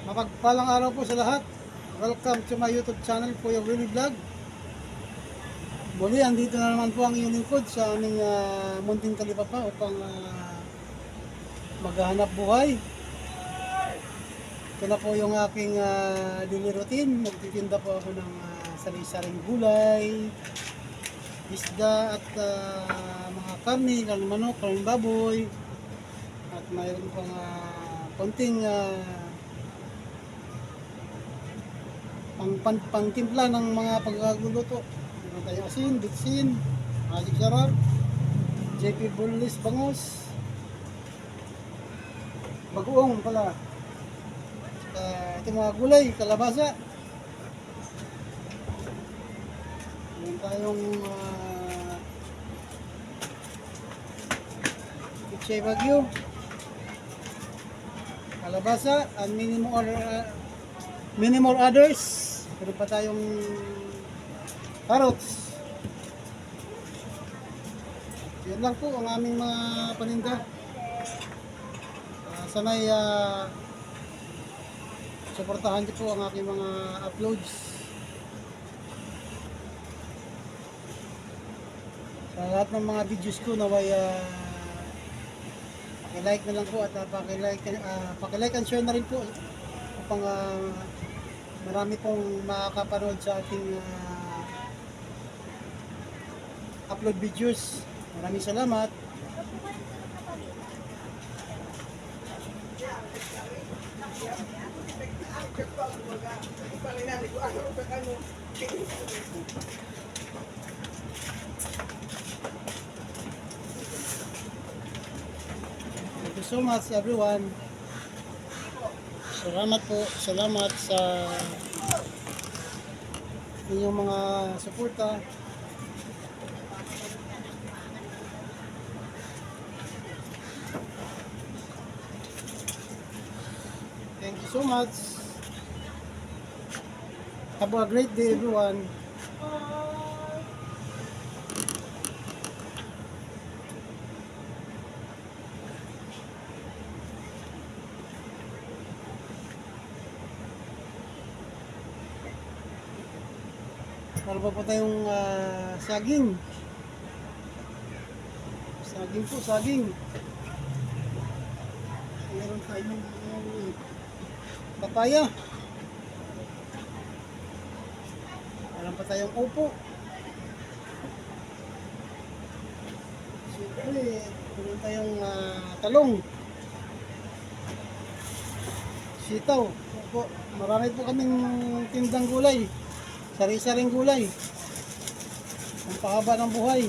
Mapagpalang araw po sa lahat. Welcome to my YouTube channel, Kuya Willie Vlog. Muli, andito na naman po ang inyong lingkod sa aming munting kalipapa upang maghahanap buhay. Ito na po yung aking daily routine. Magtitinda po ako ng sari-saring gulay, isda at mga karne, karne manok, karne baboy. At mayroon pang konting pangtimpla ng mga pagkaguluto. Meron tayong asin, bitsin, magic sarap, JP Bulis Bangos, bagoong pala. Ito mga gulay, kalabasa. Meron tayong pichay bagyo, kalabasa, and many more others. Meron pa tayong carrots. Yan lang po ang aming mga paninda. Sanay suportahan niyo po ang aking mga uploads. Sa lahat ng mga videos ko naway paki-like na lang po at paki-like and share na rin po upang marami pong makakapanood sa ating upload videos. Maraming salamat. Thank you so much everyone. Salamat po, salamat sa inyong mga suporta. Thank you so much. Have a great day everyone. Meron pa po tayong saging. Saging po, saging. Meron tayong papaya. Meron pa tayong upo. Siyempre, meron tayong talong. Sitaw. Opo. Marami po kaming tindang gulay. Sari-saring gulay. Ang pahaba ng buhay.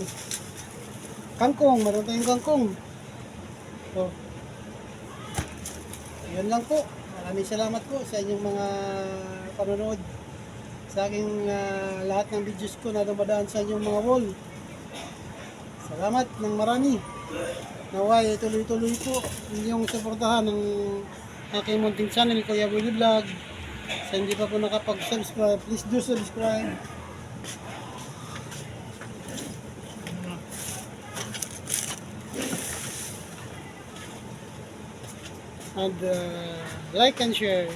Kangkong, meron tayong kangkong. So, yun lang po. Maraming salamat po sa inyong mga panonood sa aking lahat ng videos ko na dumadaan sa inyong mga wall. Salamat ng marami. Naway, tuloy-tuloy po inyong suportahan ng aking munting channel, Kuya Willie Vlog. Sa hindi pa po nakapag-subscribe, please do subscribe. And like and share.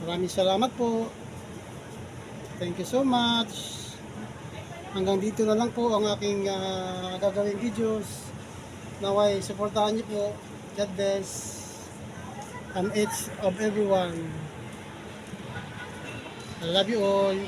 Maraming salamat po. Thank you so much. Hanggang dito na lang po ang aking gagawing videos. Naway, supportahan niyo po. God bless. And each of everyone. I love you all.